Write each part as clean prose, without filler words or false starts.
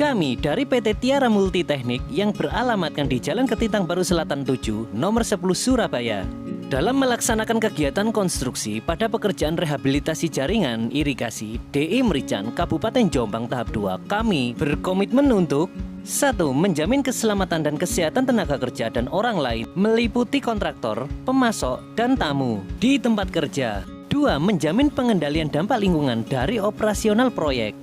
Kami dari PT Tiara Multiteknik yang beralamatkan di Jalan Ketintang Baru Selatan 7, nomor 10 Surabaya. Dalam melaksanakan kegiatan konstruksi pada pekerjaan rehabilitasi jaringan irigasi DI Merican, Kabupaten Jombang tahap 2, kami berkomitmen untuk 1. Menjamin keselamatan dan kesehatan tenaga kerja dan orang lain meliputi kontraktor, pemasok, dan tamu di tempat kerja. 2. Menjamin pengendalian dampak lingkungan dari operasional proyek.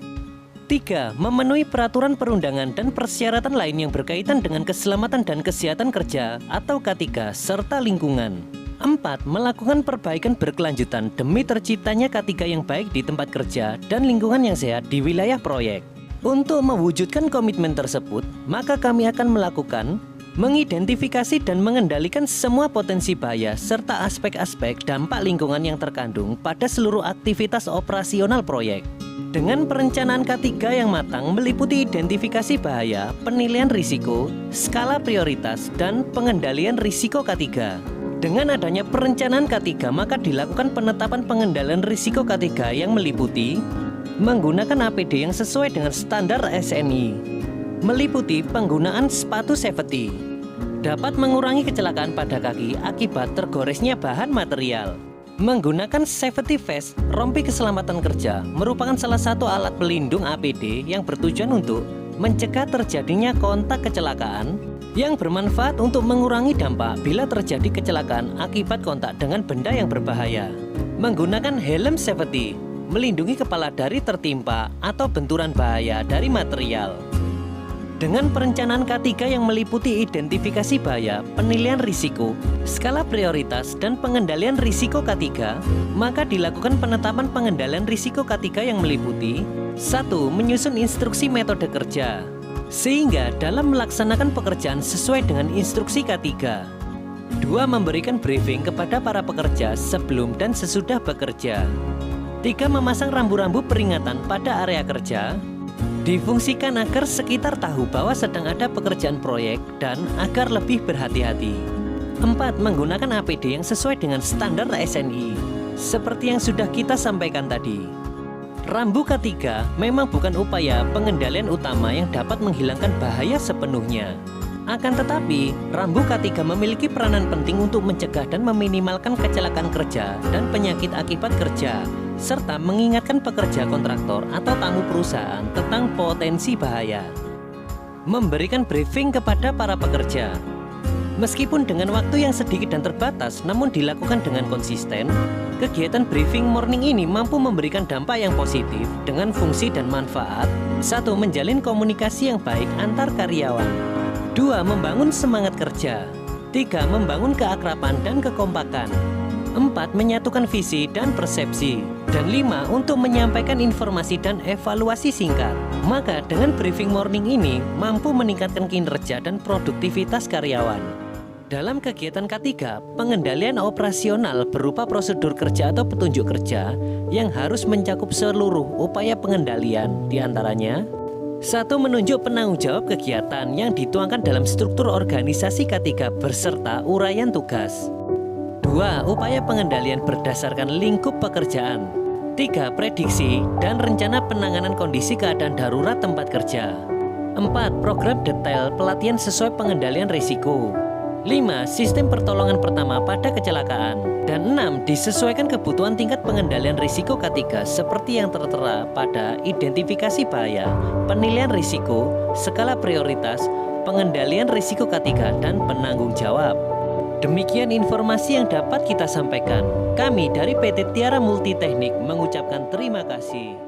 3. Memenuhi peraturan perundangan dan persyaratan lain yang berkaitan dengan keselamatan dan kesehatan kerja atau K3 serta lingkungan. 4. Melakukan perbaikan berkelanjutan demi terciptanya K3 yang baik di tempat kerja dan lingkungan yang sehat di wilayah proyek. Untuk mewujudkan komitmen tersebut, maka kami akan melakukan mengidentifikasi dan mengendalikan semua potensi bahaya serta aspek-aspek dampak lingkungan yang terkandung pada seluruh aktivitas operasional proyek. Dengan perencanaan K3 yang matang meliputi identifikasi bahaya, penilaian risiko, skala prioritas, dan pengendalian risiko K3. Dengan adanya perencanaan K3, maka dilakukan penetapan pengendalian risiko K3 yang meliputi menggunakan APD yang sesuai dengan standar SNI, meliputi penggunaan sepatu safety, dapat mengurangi kecelakaan pada kaki akibat tergoresnya bahan material. Menggunakan safety vest, rompi keselamatan kerja, merupakan salah satu alat pelindung APD yang bertujuan untuk mencegah terjadinya kontak kecelakaan yang bermanfaat untuk mengurangi dampak bila terjadi kecelakaan akibat kontak dengan benda yang berbahaya. Menggunakan helm safety, melindungi kepala dari tertimpa atau benturan bahaya dari material. Dengan perencanaan K3 yang meliputi identifikasi bahaya, penilaian risiko, skala prioritas, dan pengendalian risiko K3, maka dilakukan penetapan pengendalian risiko K3 yang meliputi 1. Menyusun instruksi metode kerja, sehingga dalam melaksanakan pekerjaan sesuai dengan instruksi K3. 2. Memberikan briefing kepada para pekerja sebelum dan sesudah bekerja. 3. Memasang rambu-rambu peringatan pada area kerja, difungsikan agar sekitar tahu bahwa sedang ada pekerjaan proyek dan agar lebih berhati-hati. 4. Menggunakan APD yang sesuai dengan standar SNI, seperti yang sudah kita sampaikan tadi. Rambu K3 memang bukan upaya pengendalian utama yang dapat menghilangkan bahaya sepenuhnya. Akan tetapi, rambu K3 memiliki peranan penting untuk mencegah dan meminimalkan kecelakaan kerja dan penyakit akibat kerja, serta mengingatkan pekerja kontraktor atau tamu perusahaan tentang potensi bahaya. Memberikan briefing kepada para pekerja. Meskipun dengan waktu yang sedikit dan terbatas namun dilakukan dengan konsisten, kegiatan briefing morning ini mampu memberikan dampak yang positif dengan fungsi dan manfaat. 1. Menjalin komunikasi yang baik antar karyawan. 2. Membangun semangat kerja. 3. Membangun keakraban dan kekompakan. 4. Menyatukan visi dan persepsi. Dan 5. Untuk menyampaikan informasi dan evaluasi singkat. Maka dengan briefing morning ini mampu meningkatkan kinerja dan produktivitas karyawan. Dalam kegiatan K3, pengendalian operasional berupa prosedur kerja atau petunjuk kerja yang harus mencakup seluruh upaya pengendalian, diantaranya 1. Menunjuk penanggung jawab kegiatan yang dituangkan dalam struktur organisasi K3 beserta uraian tugas. 2. Upaya pengendalian berdasarkan lingkup pekerjaan. 3. Prediksi dan rencana penanganan kondisi keadaan darurat tempat kerja. 4. Program detail pelatihan sesuai pengendalian risiko. 5. Sistem pertolongan pertama pada kecelakaan. Dan 6. Disesuaikan kebutuhan tingkat pengendalian risiko K3 seperti yang tertera pada identifikasi bahaya, penilaian risiko, skala prioritas, pengendalian risiko K3, dan penanggung jawab. Demikian informasi yang dapat kita sampaikan. Kami dari PT Tiara Multiteknik mengucapkan terima kasih.